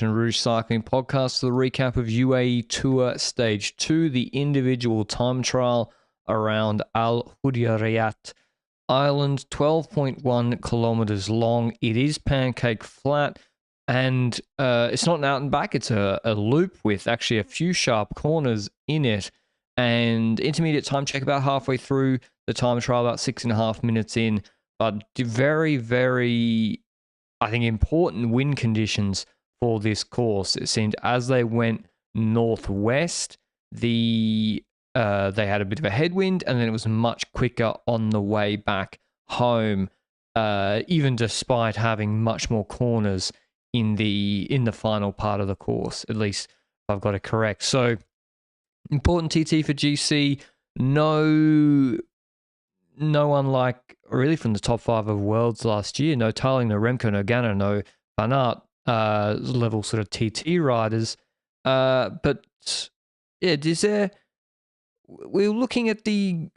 Lanterne Rouge Cycling Podcast, the recap of UAE Tour Stage 2, the individual time trial around Al Hudayriyat Island, 12.1 kilometers long. It is pancake flat, and it's not an out and back, it's a loop with actually a few sharp corners in it. And intermediate time check about halfway through the time trial, about 6.5 minutes in, but very, very, I think, important wind conditions for this course. It seemed as they went northwest, they had a bit of a headwind, and then it was much quicker on the way back home, even despite having much more corners in the final part of the course, at least if I've got it correct. So important TT for GC. No one like really from the top 5 of worlds last year. No Tarling, no Remco, no Ganna, no Van Aert level sort of TT riders. But yeah, we're looking at the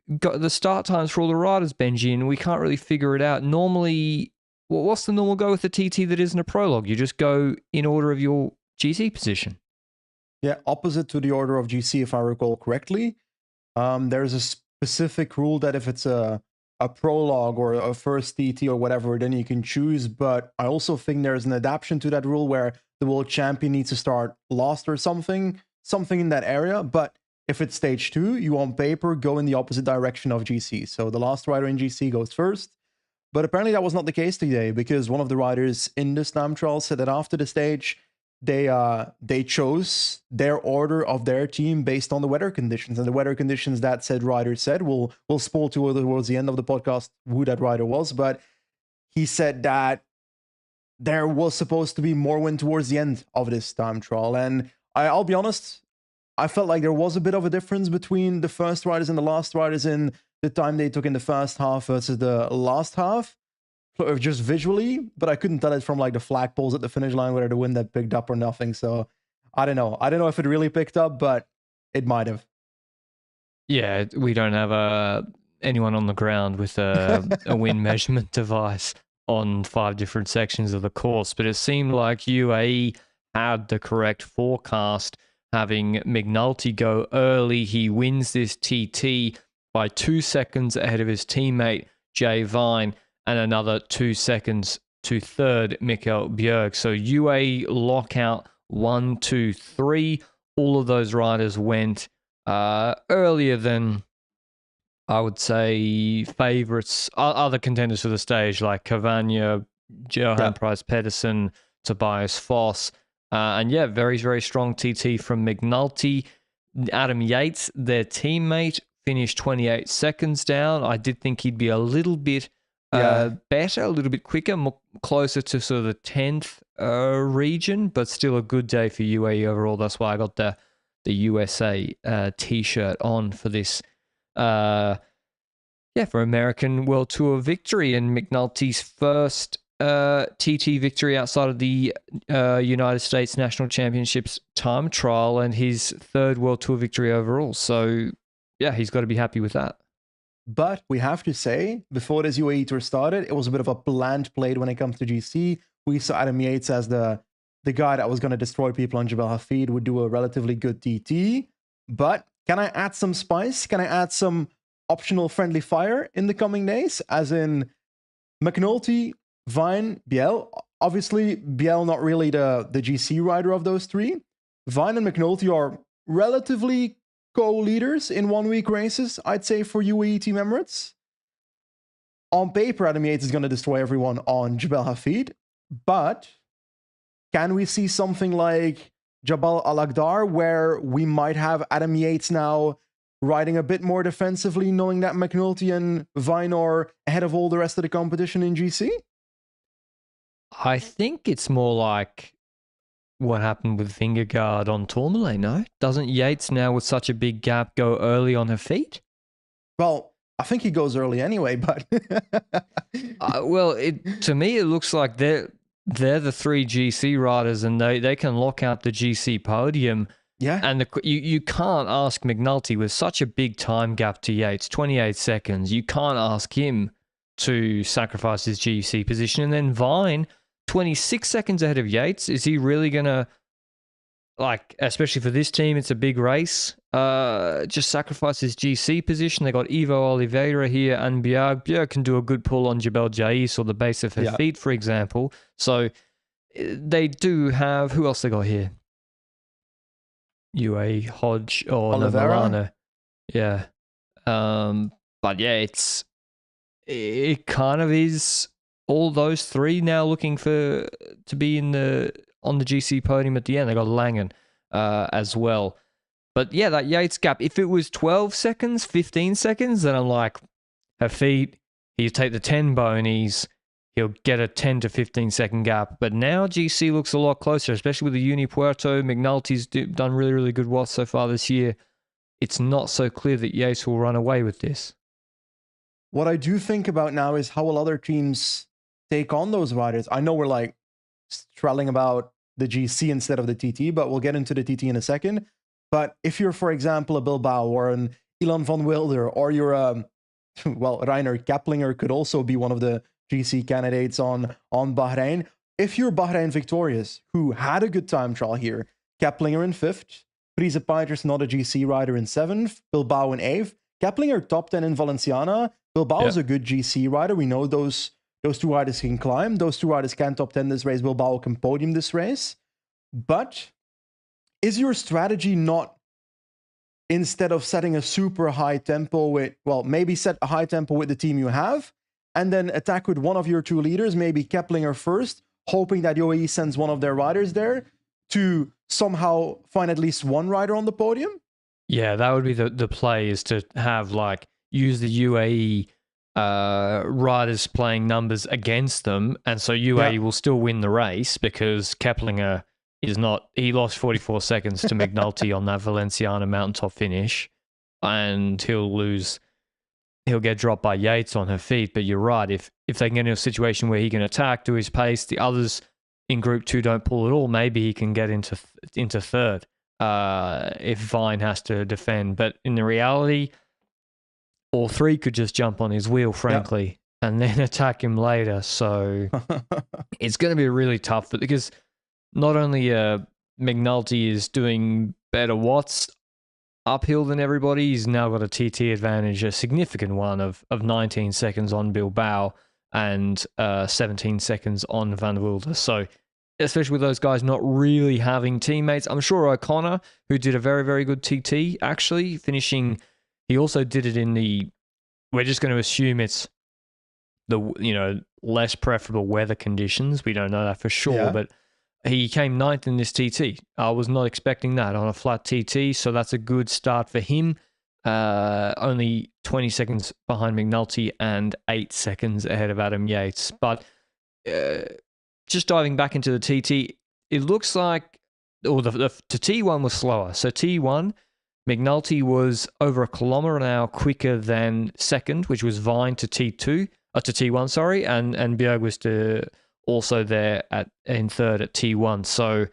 start times for all the riders, Benji, and we can't really figure it out. Normally, what's the normal go with the TT that isn't a prologue? You just go in order of your GC position. Yeah, opposite to the order of GC, if I recall correctly. There's a specific rule that if it's a prologue or a first TT or whatever, then you can choose. But I also think there's an adaptation to that rule where the world champion needs to start last or something in that area. But if it's stage 2, you on paper go in the opposite direction of GC. So the last rider in GC goes first. But apparently that was not the case today, because one of the riders in this time trial said that after the stage, they chose their order of their team based on the weather conditions, and the weather conditions that said rider said, we'll spoil towards the end of the podcast who that rider was, but he said that there was supposed to be more wind towards the end of this time trial. And I'll be honest, I felt like there was a bit of a difference between the first riders and the last riders in the time they took in the first half versus the last half, just visually, but I couldn't tell it from like the flagpoles at the finish line whether the wind had picked up or nothing. So I don't know if it really picked up, but it might have. Yeah, we don't have anyone on the ground with a wind measurement device on 5 different sections of the course, but it seemed like UAE had the correct forecast, having McNulty go early. He wins this TT by 2 seconds ahead of his teammate Jay Vine, and another 2 seconds to third Mikkel Bjerg. So UAE lockout 1, 2, 3. All of those riders went earlier than, I would say, favourites, other contenders for the stage, like Cavagna, Johan Price Pedersen, Tobias Foss. And yeah, very, very strong TT from McNulty. Adam Yates, their teammate, finished 28 seconds down. I did think he'd be a little bit better, a little bit quicker, closer to sort of the 10th region, but still a good day for UAE overall. That's why I got the USA t-shirt on for this, for American World Tour victory, and McNulty's first TT victory outside of the United States National Championships time trial, and his 3rd World Tour victory overall. So yeah, he's got to be happy with that. But we have to say, before this UAE Tour started, it was a bit of a planned play when it comes to GC. We saw Adam Yates as the guy that was going to destroy people on Jebel Hafid, would do a relatively good TT. But can I add some spice? Can I add some optional friendly fire in the coming days? As in McNulty, Vine, Biel. Obviously, Biel not really the GC rider of those 3. Vine and McNulty are relatively co-leaders in 1 week races, I'd say, for UAE Team Emirates. On paper, Adam Yates is going to destroy everyone on Jebel Hafid, but can we see something like Jabal Al-Aghdar, where we might have Adam Yates now riding a bit more defensively, knowing that McNulty and Vine are ahead of all the rest of the competition in GC? I think it's more like what happened with Vingegaard on Tourmalet, no? Doesn't Yates now, with such a big gap, go early on her feet? Well, I think he goes early anyway, but... to me, it looks like they're the 3 GC riders, and they can lock out the GC podium. Yeah. And you can't ask McNulty, with such a big time gap to Yates, 28 seconds, you can't ask him to sacrifice his GC position. And then Vine, 26 seconds ahead of Yates. Is he really going to, like, especially for this team, it's a big race, just sacrifice his GC position? They got Ivo Oliveira here and Bjerg. Bjerg can do a good pull on Jabel Jais or the base of her feet, for example. So they do have, who else they got here? UA Hodge or Milano. Yeah. But yeah, it kind of is all those three now looking to be on the GC podium at the end. They got Langen as well. But yeah, that Yates gap, if it was 12 seconds, 15 seconds, then I'm like, her feet, he'll take the 10 bonies, he'll get a 10 to 15 second gap. But now GC looks a lot closer, especially with the Uni Puerto. McNulty's done really, really good watts so far this year. It's not so clear that Yates will run away with this. What I do think about now is how will other teams take on those riders. I know we're like trailing about the GC instead of the TT, but we'll get into the TT in a second. But if you're, for example, a Bilbao or an Ilan van Wilder, or you're well, Reiner Keplinger could also be one of the GC candidates on Bahrain. If you're Bahrain Victorious, who had a good time trial here, Keplinger in 5th, Friese Peiters, not a GC rider, in 7th, Bilbao in 8th, Keplinger top 10 in Valenciana. Bilbao is a good GC rider. We know those two riders can climb. Those two riders can top 10 this race. Bilbao can podium this race. But is your strategy not, instead of setting a super high tempo with, well, maybe set a high tempo with the team you have, and then attack with one of your two leaders, maybe Keplinger first, hoping that UAE sends one of their riders there to somehow find at least one rider on the podium? Yeah, that would be the play, is to have, like, use the UAE riders playing numbers against them, and so UAE will still win the race because Keplinger is not, he lost 44 seconds to McNulty on that Valenciana mountaintop finish, and he'll get dropped by Yates on her feet. But you're right, if they can get in a situation where he can attack, do his pace, the others in Group 2 don't pull at all, maybe he can get into 3rd if Vine has to defend. But in the reality, all three could just jump on his wheel, frankly, and then attack him later. So it's going to be really tough, because not only McNulty is doing better watts uphill than everybody, he's now got a TT advantage, a significant one of 19 seconds on Bilbao and 17 seconds on Van Wilder. So especially with those guys not really having teammates, I'm sure O'Connor, who did a very, very good TT, actually finishing, he also did it in the, we're just going to assume it's the, less preferable weather conditions. We don't know that for sure, but he came 9th in this TT. I was not expecting that on a flat TT, so that's a good start for him. Only 20 seconds behind McNulty and 8 seconds ahead of Adam Yates. But just diving back into the TT, it looks like, or the T1 was slower. So T1, McNulty was over 1 kilometer an hour quicker than second, which was Vine to T2, to T1, sorry, and Bjerg was also there in 3rd at T1. So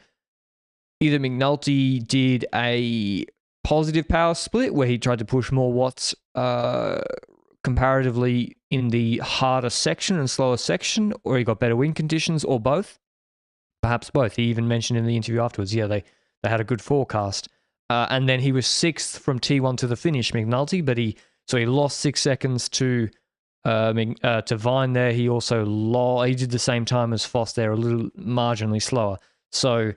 either McNulty did a positive power split where he tried to push more watts comparatively in the harder section and slower section, or he got better wind conditions, or both. Perhaps both. He even mentioned in the interview afterwards, they had a good forecast. And then he was 6th from T1 to the finish, McNulty, but he lost 6 seconds to Vine there. He also he did the same time as Vos there, a little marginally slower. So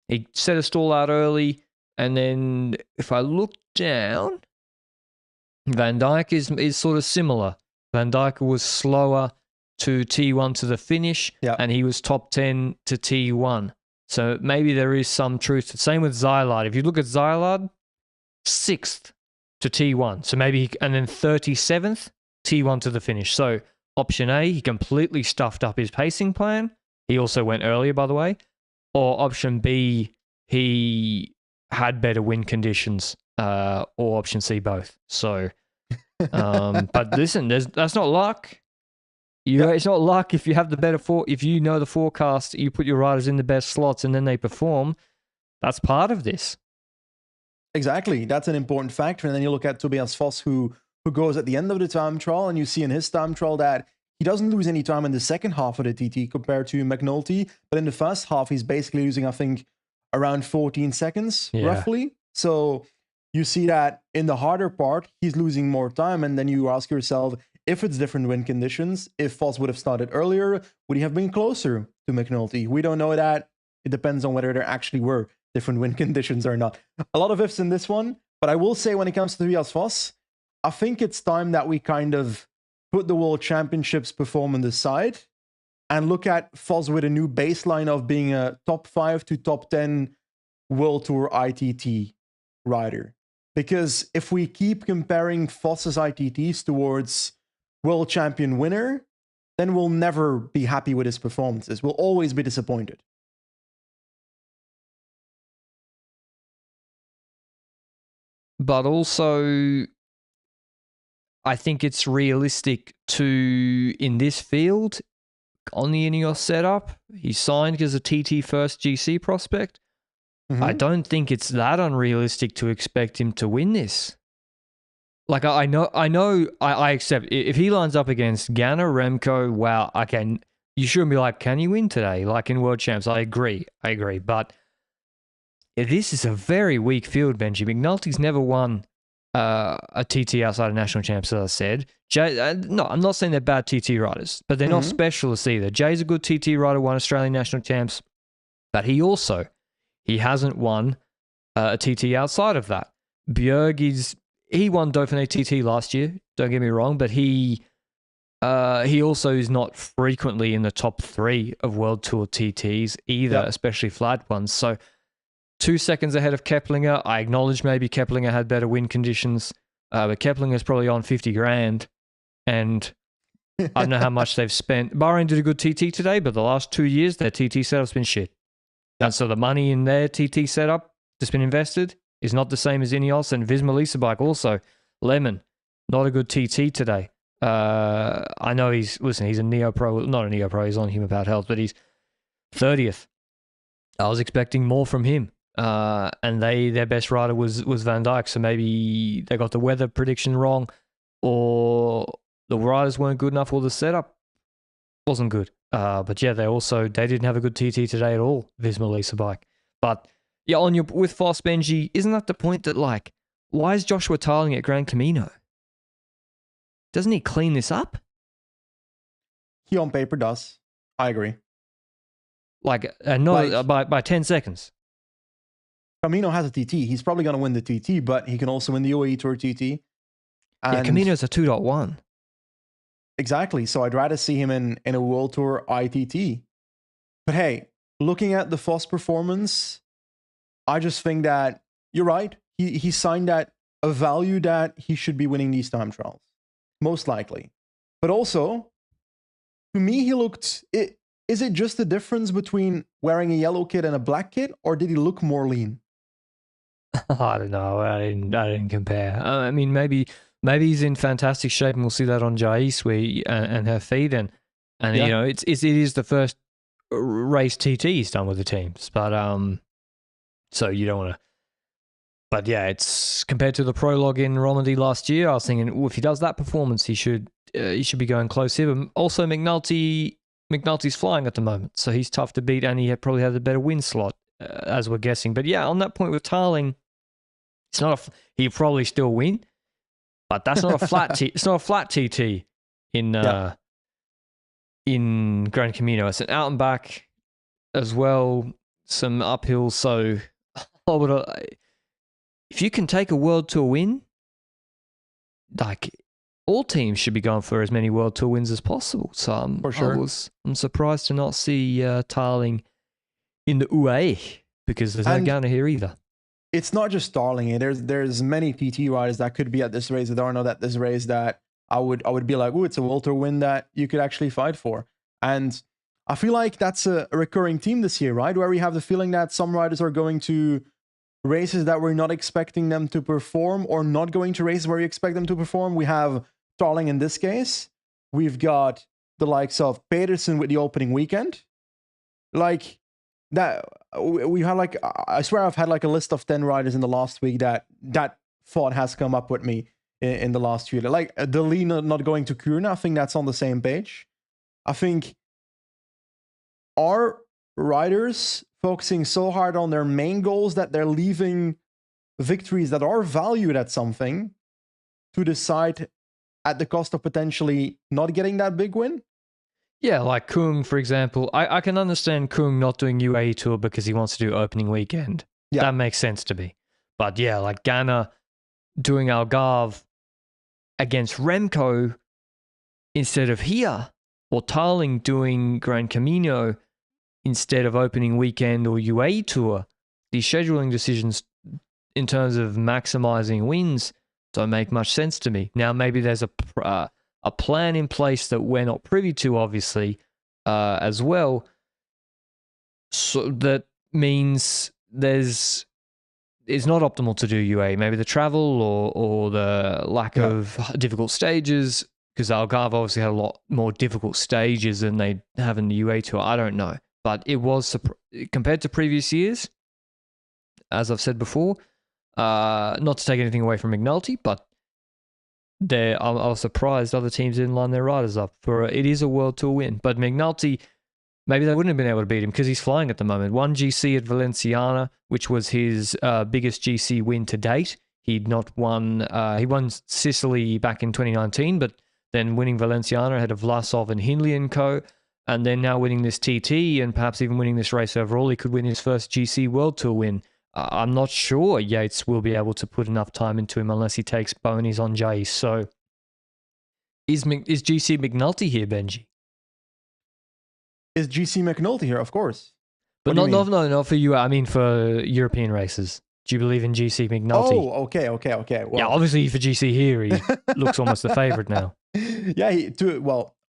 he set a stall out early, and then if I look down, Van Dijk is sort of similar. Van Dijk was slower to T1 to the finish, and he was top 10 to T1. So maybe there is some truth. Same with Zylard. If you look at Zylard, 6th to T1. So maybe, and then 37th, T1 to the finish. So option A, he completely stuffed up his pacing plan. He also went earlier, by the way. Or option B, he had better wind conditions. Or option C, both. So, but listen, that's not luck. It's not luck. If you have the better if you know the forecast, you put your riders in the best slots and then they perform. That's part of this. Exactly. That's an important factor. And then you look at Tobias Vos, who goes at the end of the time trial, and you see in his time trial that he doesn't lose any time in the second half of the TT compared to McNulty, but in the first half, he's basically losing, I think, around 14 seconds, roughly. So you see that in the harder part, he's losing more time, and then you ask yourself, if it's different wind conditions, if Vos would have started earlier, would he have been closer to McNulty? We don't know that. It depends on whether there actually were different wind conditions or not. A lot of ifs in this one, but I will say when it comes to Tobias Vos, I think it's time that we kind of put the World Championships performance aside and look at Vos with a new baseline of being a top 5 to top 10 World Tour ITT rider. Because if we keep comparing Vos's ITTs towards World Champion winner, then we'll never be happy with his performances. We'll always be disappointed. But also, I think it's realistic to, in this field, on the Ineos setup, he signed as a TT first GC prospect. I don't think it's that unrealistic to expect him to win this. Like, I accept, if he lines up against Ganna, Remco, wow, you shouldn't be like, can he win today? Like in World Champs, I agree. But this is a very weak field, Benji. McNulty's never won a TT outside of national champs, as I said. No, I'm not saying they're bad TT riders, but they're not specialists either. Jay's a good TT rider, won Australian national champs, but he hasn't won a TT outside of that. Bjerg he won Dauphiné TT last year, don't get me wrong, but he also is not frequently in the top 3 of World Tour TTs either, especially flat ones. So 2 seconds ahead of Keplinger. I acknowledge maybe Keplinger had better wind conditions, but Keplinger's probably on 50 grand, and I don't know how much they've spent. Bahrain did a good TT today, but the last 2 years, their TT setup's been shit. And so the money in their TT setup that's been invested is not the same as Ineos, and Visma Lease Bike also. Lemon, not a good TT today. I know he's a neo-pro, not a neo-pro, he's on Human Powered Health, but he's 30th. I was expecting more from him. And their best rider was Van Dijk, so maybe they got the weather prediction wrong, or the riders weren't good enough, or the setup wasn't good. But yeah, they didn't have a good TT today at all, Visma Lease Bike. But yeah, with Vos, Benji, isn't that the point that, like, why is Joshua Tarling at Gran Camino? Doesn't he clean this up? He on paper does. I agree. Like, by 10 seconds. Camino has a TT. He's probably going to win the TT, but he can also win the UAE Tour TT. And Camino's a 2.1. Exactly. So I'd rather see him in a World Tour ITT. But hey, looking at the Vos performance, I just think that you're right. He signed at a value that he should be winning these time trials. Most likely. But also, to me, he looked... Is it just the difference between wearing a yellow kit and a black kit, or did he look more lean? I don't know. I didn't compare. I mean, maybe he's in fantastic shape, and we'll see that on Jais and her feed, and you know, it is the first race TT he's done with the teams, but so you don't want to. But yeah, it's compared to the prologue in Romandy last year. I was thinking, well, if he does that performance, he should be going close here. But also, McNulty's flying at the moment, so he's tough to beat, and he probably has a better win slot, as we're guessing. But yeah, on that point with Tarling, he'll probably still win, but that's not a flat. It's not a flat TT in Gran Camino. It's an out and back as well, some uphills. So, if you can take a World Tour win, like, all teams should be going for as many World Tour wins as possible. So for sure. I'm surprised to not see Tarling in the UAE, because there's no Ghana here either. It's not just Tarling. There's many TT riders that could be at this race that are not at this race that I would be like, oh, it's a World Tour win that you could actually fight for. And I feel like that's a recurring theme this year, right? Where we have the feeling that some riders are going to races that we're not expecting them to perform, or not going to races where we expect them to perform. We have Tarling in this case. We've got the likes of Pedersen with the opening weekend. Like that, we had like, I swear I've had like a list of 10 riders in the last week that thought has come up with me in the last few. Like Delina not going to Kuurne, I think that's on the same page. I think are riders focusing so hard on their main goals that they're leaving victories that are valued at something to decide at the cost of potentially not getting that big win? Yeah, like Kung, for example. I can understand Kung not doing UAE Tour because he wants to do opening weekend. Yeah. That makes sense to me. But yeah, like Ghana doing Algarve against Remco instead of here, or Tarling doing Gran Camino instead of opening weekend or UAE Tour. These scheduling decisions in terms of maximizing wins don't make much sense to me. Now, maybe there's a plan in place that we're not privy to, obviously, as well. So that means it's not optimal to do UA. Maybe the travel or the lack of difficult stages, because Algarve obviously had a lot more difficult stages than they have in the UA Tour. I don't know. But it was, compared to previous years, as I've said before, not to take anything away from McNulty, but I was surprised other teams didn't line their riders up for it is a World Tour win. But McNulty, maybe they wouldn't have been able to beat him because he's flying at the moment. One GC at Valenciana, which was his biggest GC win to date. He'd not won. He won Sicily back in 2019, but then winning Valenciana ahead of Vlasov and Hindley and co. And then now winning this TT and perhaps even winning this race overall, he could win his first GC World Tour win. I'm not sure Yates will be able to put enough time into him unless he takes bonies on Jace. So is GC McNulty here, Benji? Is GC McNulty here? Of course. But not for you. I mean for European races. Do you believe in GC McNulty? Oh, okay. Well, yeah, obviously for GC here, he looks almost the favorite now. Yeah,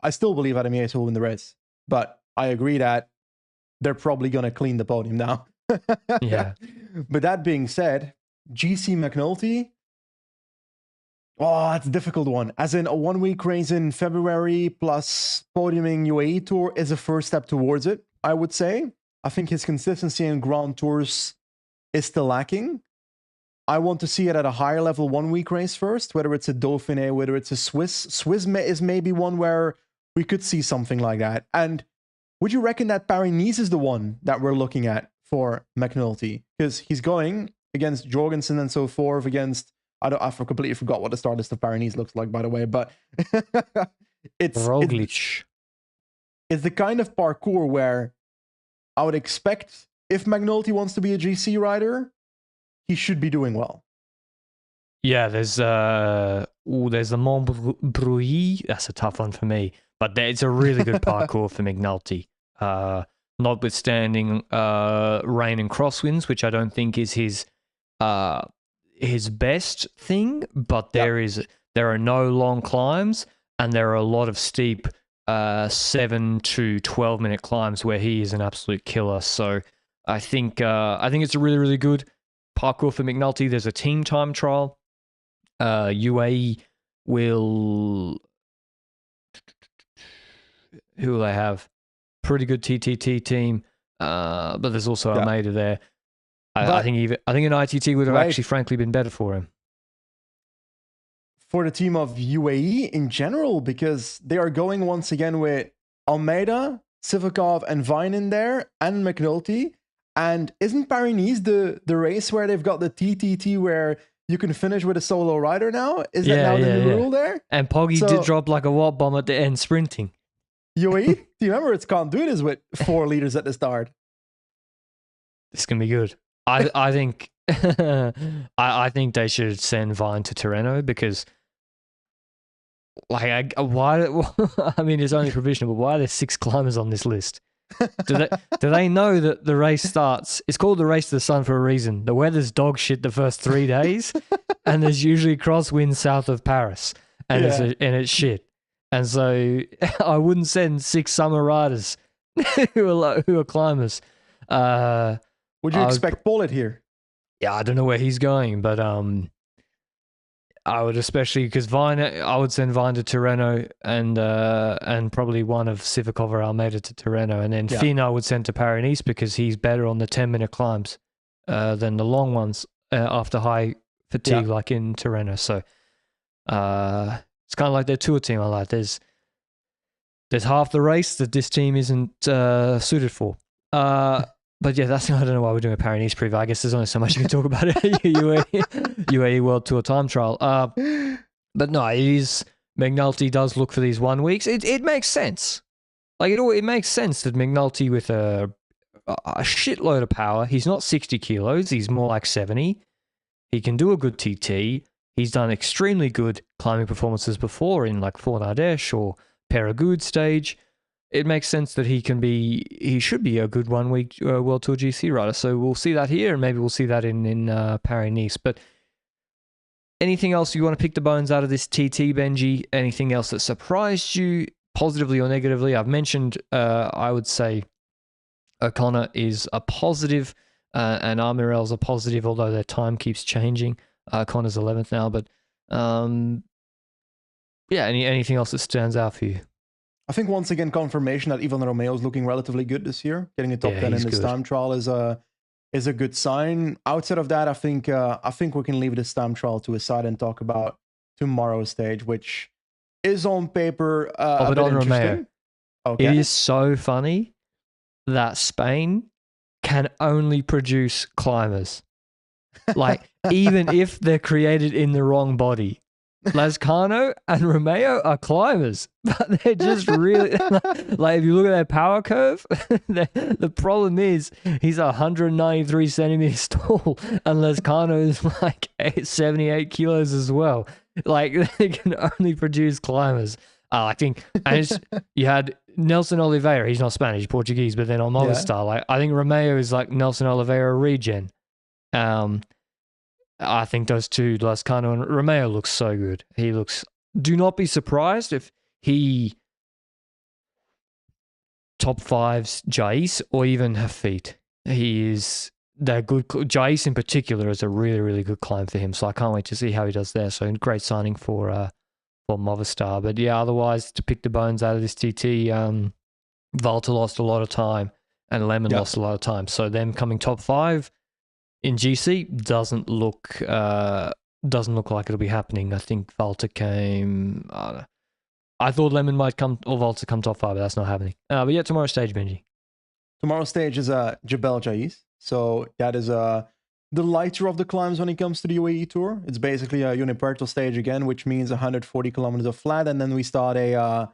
I still believe Adam Yates will win the race, but I agree that they're probably going to clean the podium now. Yeah. But that being said, GC McNulty, it's a difficult one. As in, a 1 week race in February plus podiuming UAE Tour is a first step towards it, I would say. I think his consistency in Grand Tours is still lacking. I want to see it at a higher level 1 week race first, whether it's a Dauphiné, whether it's a Swiss. Swiss is maybe one where we could see something like that. And would you reckon that Paris-Nice is the one that we're looking at for McNulty? Because he's going against Jorgensen and so forth, against, I completely forgot what the start list of Paris-Nice looks like, by the way, but it's Roglic. It's the kind of parcours where I would expect if McNulty wants to be a GC rider, he should be doing well. Yeah, there's the Mont Broe. That's a tough one for me, but it's a really good parcours for McNulty. Notwithstanding rain and crosswinds, which I don't think is his best thing, but there are no long climbs and there are a lot of steep 7 to 12 minute climbs where he is an absolute killer. So I think it's a really, really good parcours for McNulty. There's a team time trial. UAE will... Who will they have? Pretty good TTT team, but there's also Almeida there. I think an ITT would have actually, frankly, been better for him. For the team of UAE in general, because they are going once again with Almeida, Sivakov, and Vine in there, and McNulty. And isn't Paris-Nice the race where they've got the TTT where you can finish with a solo rider now? Is that now the new rule there? And Poggy did drop like a watt bomb at the end sprinting. UAE, Team Emirates can't do this with 4 leaders at the start. This can be good. I think I think they should send Vine to Tirreno because, like, why? I mean, it's only provisional, but why are there 6 climbers on this list? Do they know that the race starts? It's called the Race to the Sun for a reason. The weather's dog shit the first 3 days, and there's usually crosswinds south of Paris, and it's shit. And so I wouldn't send 6 summer riders who are climbers. Would you expect Pollitt here? Yeah, I don't know where he's going, but I would, especially because Vine. I would send Vine to Tirreno and probably one of Sivakov or Almeida to Tirreno, and then Finn I would send to Paris-Nice because he's better on the 10-minute climbs than the long ones after high fatigue like in Tirreno. So it's kind of like their tour team. I like. there's half the race that this team isn't suited for. But yeah, I don't know why we're doing a Paris-Nice preview. I guess there's only so much you can talk about it. UAE World Tour time trial. But no, it is. McNulty does look for these 1 weeks. It makes sense. Like it makes sense that McNulty with a shitload of power. He's not 60 kilos. He's more like 70. He can do a good TT. He's done extremely good climbing performances before in like Fort Ardèche or Périgord stage. It makes sense that he should be a good 1 week World Tour GC rider. So we'll see that here, and maybe we'll see that in Paris-Nice. But anything else you want to pick the bones out of this TT, Benji? Anything else that surprised you, positively or negatively? I've mentioned, I would say, O'Connor is a positive, and Armirel's a positive, although their time keeps changing. Connor's 11th now, but yeah, anything else that stands out for you? I think once again confirmation that Ivan Romeo is looking relatively good this year. Getting a top 10 in this time trial is a good sign. Outside of that, I think we can leave this time trial to a side and talk about tomorrow's stage, which is on paper a bit interesting. Romeo, okay. It is so funny that Spain can only produce climbers. Like, even if they're created in the wrong body. Lazcano and Romeo are climbers, but they're just really like if you look at their power curve, the problem is he's 193 centimeters tall, and Lazcano is like 78 kilos as well. Like they can only produce climbers. I think, and you had Nelson Oliveira. He's not Spanish, Portuguese, but then on Movistar, like I think Romeo is like Nelson Oliveira regen. I think those two, Lazcano and Romeo, looks so good. He looks. Do not be surprised if he top fives Jais or even Hafid. He is that good. Jais in particular is a really, really good climb for him. So I can't wait to see how he does there. So great signing for Movistar. But yeah, otherwise to pick the bones out of this TT, Valter lost a lot of time and Lemon lost a lot of time. So them coming top 5 in GC doesn't look like it'll be happening. I think Valter came. I thought Lemon might come or Valter come top 5, but that's not happening. But yeah, tomorrow's stage, Benji. Tomorrow's stage is Jebel Jais. So that is the lighter of the climbs when it comes to the UAE Tour. It's basically a unipartal stage again, which means 140 kilometers of flat, and then we start a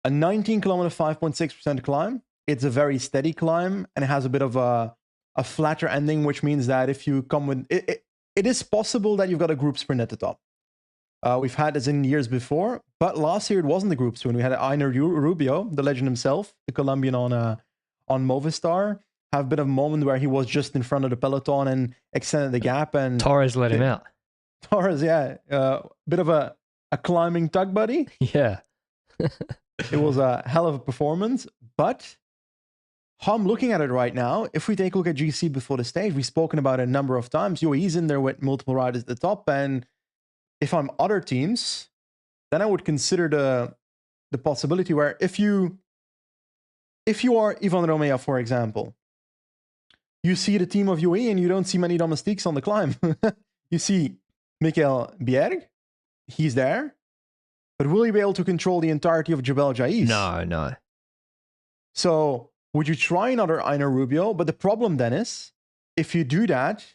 19 kilometer 5.6% climb. It's a very steady climb, and it has a bit of a flatter ending, which means that if you come with it is possible that you've got a group sprint at the top. We've had this in years before, but last year it wasn't the group sprint. We had Einer Rubio, the legend himself, the Colombian on Movistar, have a bit of a moment where he was just in front of the peloton and extended the gap, and Torres let him out. Torres, bit of a climbing tug buddy. Yeah. It was a hell of a performance, but how I'm looking at it right now, if we take a look at GC before the stage, we've spoken about it a number of times. UAE's in there with multiple riders at the top, and if I'm other teams, then I would consider the possibility where if you are Ivan Romeo, for example, you see the team of UAE and you don't see many domestiques on the climb. You see Michael Bjerg, he's there, but will he be able to control the entirety of Jebel Jais? No. So would you try another Einer Rubio? But the problem then is, if you do that,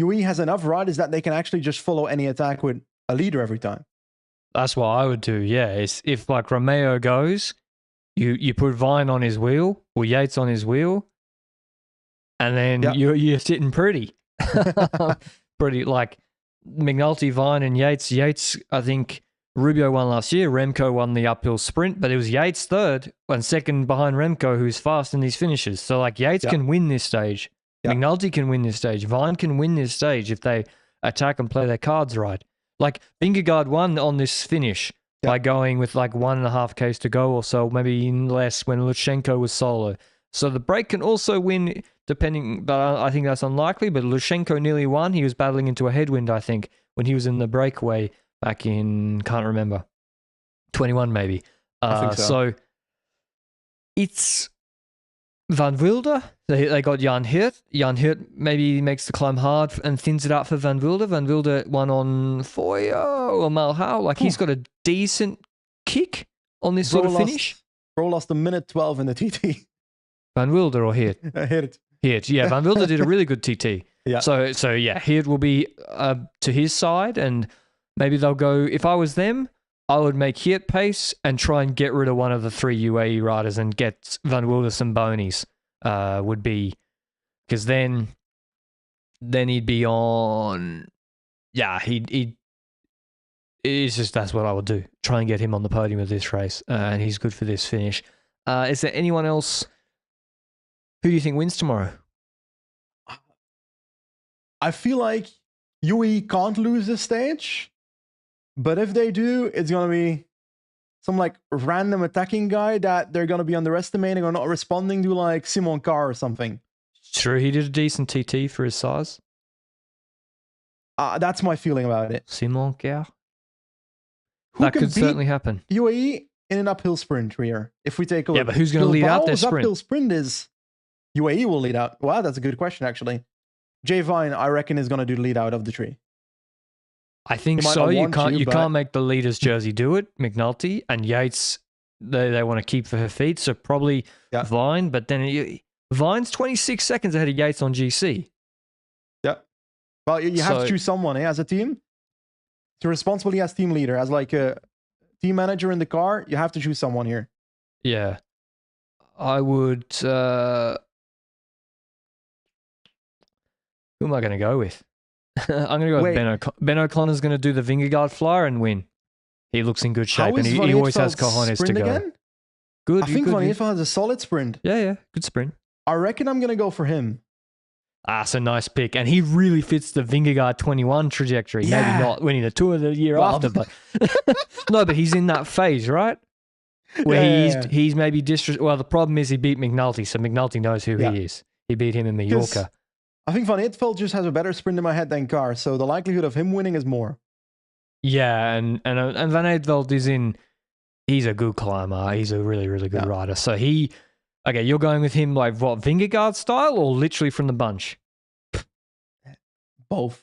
UAE has enough riders that they can actually just follow any attack with a leader every time. That's what I would do, yeah. If like Romeo goes, you put Vine on his wheel or Yates on his wheel, and then you're sitting pretty. Pretty like McNulty, Vine, and Yates. Yates, I think Rubio won last year. Remco won the uphill sprint, but it was Yates third and second behind Remco, who's fast in these finishes. So like Yates can win this stage. McNulty can win this stage. Vine can win this stage if they attack and play their cards right. Like Vingegaard won on this finish by going with like 1.5 Ks to go or so, maybe less when Lushenko was solo. So the break can also win depending, but I think that's unlikely. But Lushenko nearly won. He was battling into a headwind, I think, when he was in the breakaway back in, can't remember, 21 maybe. I think so it's Van Wilder. They got Jan Hirt. Jan Hirt maybe makes the climb hard and thins it out for Van Wilder. Van Wilder won on Foya or Malhau. Like he's got a decent kick on this sort of finish? Broe lost a minute 12 in the TT. Van Wilder or Heert? Heert. Heert, yeah. Van Wilder did a really good TT. Yeah. So yeah, Heert will be to his side, and maybe they'll go. If I was them, I would make Heert pace and try and get rid of one of the 3 UAE riders and get Van Wilder some bonies. Would be because then he'd be on. Yeah, he'd. It's just that's what I would do. Try and get him on the podium of this race, and he's good for this finish. Is there anyone else? Who do you think wins tomorrow? I feel like UAE can't lose this stage, but if they do, it's gonna be some like random attacking guy that they're gonna be underestimating or not responding to, like Simon Carr or something. True, he did a decent TT for his size. That's my feeling about it. Simon Carr. Who That could certainly happen. UAE in an uphill sprint here. If we take a look. Yeah, but who's going to lead out their sprint? Uphill sprint is UAE will lead out. Wow, that's a good question, actually. Jay Vine, I reckon, is going to do the lead out of the tree. I think so. You can't make the leader's jersey do it. McNulty and Yates, they want to keep for her feet. So probably Vine, but then Vine's 26 seconds ahead of Yates on GC. Yeah. Well, you have to choose someone as a team. To responsibly as team leader, as like a team manager in the car, you have to choose someone here. Yeah. I would... who am I going to go with? I'm going to go with Ben O'Connor. Ben O'Connor's going to do the Vingegaard flyer and win. He looks in good shape, and he always has cojones to go. Again? Good. I think Van Eetveld has a solid sprint. Yeah. Good sprint. I reckon I'm going to go for him. It's a nice pick. And he really fits the Vingegaard 21 trajectory. Yeah. Maybe not winning the Tour the year after, but... No, but he's in that phase, right? Where he's maybe... Well, the problem is he beat McNulty, so McNulty knows who he is. He beat him in Mallorca. I think Van Eetveld just has a better sprint in my head than Carr, so the likelihood of him winning is more. Yeah, and Van Eetveld is in... He's a good climber. He's a really, really good rider. So he... Okay, you're going with him like what, Vingegaard style or literally from the bunch? Both.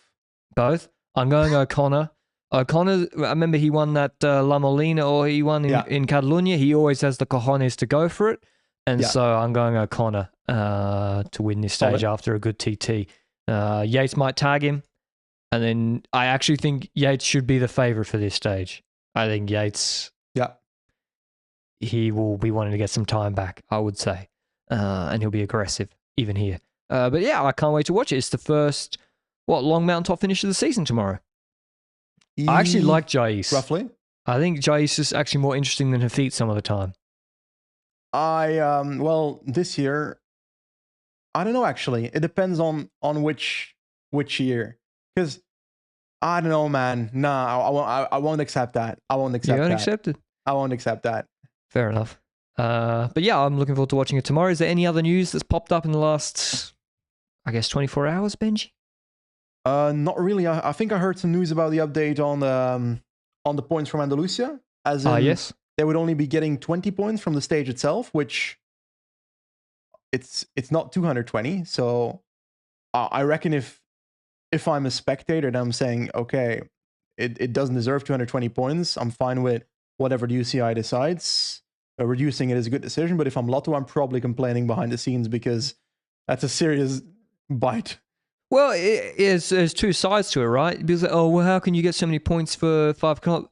I'm going O'Connor. O'Connor, I remember he won that La Molina, or he won in Catalunya. He always has the cojones to go for it. And so I'm going O'Connor to win this stage after a good TT. Yates might tag him. And then I actually think Yates should be the favourite for this stage. I think Yates... He will be wanting to get some time back, I would say. And he'll be aggressive, even here. But yeah, I can't wait to watch it. It's the first, long mountaintop finish of the season tomorrow. I actually like Jais. Roughly? I think Jais is actually more interesting than Hafid some of the time. This year, I don't know, actually. It depends on which year. Because, I don't know, man. Nah, I won't accept that. I won't accept that. You won't accept it? I won't accept that. Fair enough. But yeah, I'm looking forward to watching it tomorrow. Is there any other news that's popped up in the last, 24 hours, Benji? Not really. I think I heard some news about the update on the points from Andalusia. As in, yes. They would only be getting 20 points from the stage itself, which it's not 220. So I reckon if I'm a spectator and I'm saying, okay, it doesn't deserve 220 points, I'm fine with whatever the UCI decides. Reducing it is a good decision, but if I'm Lotto, I'm probably complaining behind the scenes because that's a serious bite. Well, there's two sides to it, right? Because, how can you get so many points for 5 kilometers?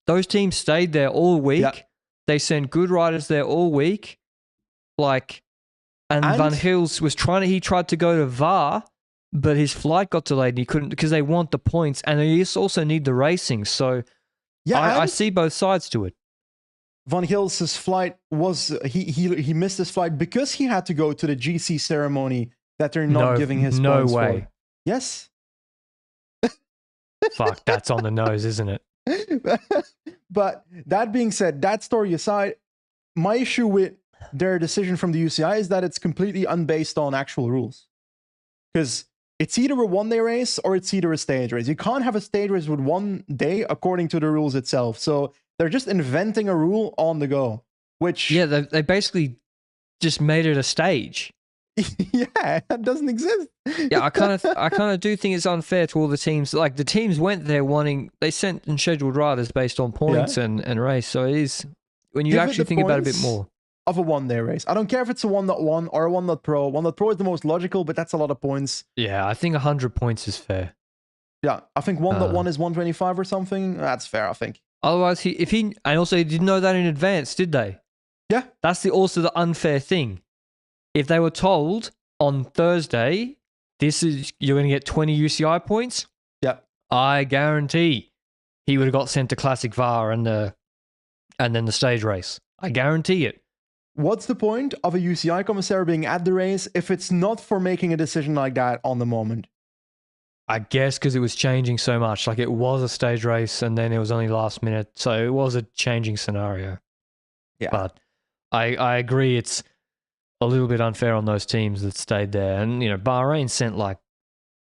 Those teams stayed there all week. Yep. They sent good riders there all week. And Van Hils was he tried to go to VAR, but his flight got delayed and he couldn't because they want the points and they also need the racing. So I see both sides to it. Van Gils's flight was he missed his flight because he had to go to the GC ceremony that they're not giving his points way. For. Yes. Fuck, that's on the nose, isn't it? But that being said, that story aside, my issue with their decision from the UCI is that it's completely unbased on actual rules. Because it's either a one-day race or it's either a stage race. You can't have a stage race with 1 day according to the rules itself. So they're just inventing a rule on the go, which... Yeah, they basically just made it a stage. Yeah, that doesn't exist. Yeah, I kind of do think it's unfair to all the teams. Like, the teams went there they sent and scheduled riders based on points and race. So it is when you Give it actually the think about it a bit points more. of a 1-day race. I don't care if it's a 1.1 or a 1.pro. 1.pro is the most logical, but that's a lot of points. Yeah, I think 100 points is fair. Yeah, I think 1.1 is 125 or something. That's fair, I think. Otherwise, and also he didn't know that in advance, did they? Yeah. That's also the unfair thing. If they were told on Thursday, you're going to get 20 UCI points. Yeah. I guarantee he would have got sent to Classic VAR and then the stage race. I guarantee it. What's the point of a UCI commissary being at the race if it's not for making a decision like that on the moment? I guess because it was changing so much. Like, it was a stage race and then it was only last minute. So it was a changing scenario. Yeah. But I agree it's a little bit unfair on those teams that stayed there. And, Bahrain sent like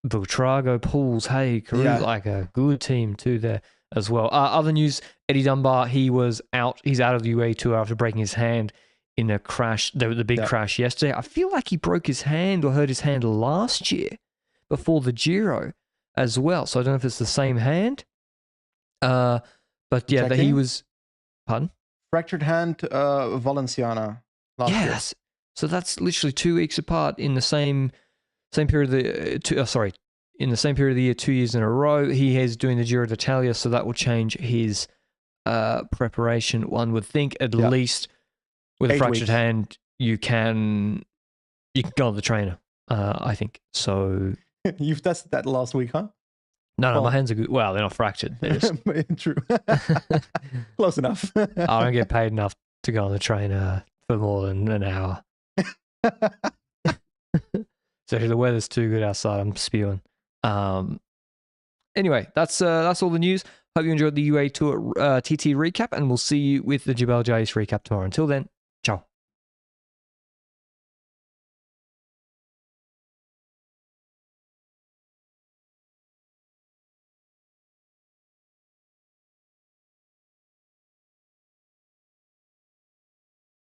Buitrago, Pools, like a good team too there as well. Other news, Eddie Dunbar, he's out of the UAE Tour after breaking his hand in a crash, the big crash yesterday. I feel like he broke his hand or hurt his hand last year before the Giro as well. So I don't know if it's the same hand. But yeah, he was... Pardon? Fractured hand, Valenciana last year. Yes. So that's literally 2 weeks apart in the same period of in the same period of the year, 2 years in a row. He is doing the Giro d'Italia, so that will change his preparation, one would think. At least with a fractured hand, you can go on the trainer, I think. So you've tested that last week, huh? No, my hands are good. Well, they're not fractured. They're just... True. Close enough. I don't get paid enough to go on the trainer for more than an hour. So if the weather's too good outside, I'm spewing. Anyway, that's all the news. Hope you enjoyed the UAE Tour TT recap, and we'll see you with the Jebel Jais recap tomorrow. Until then, ciao.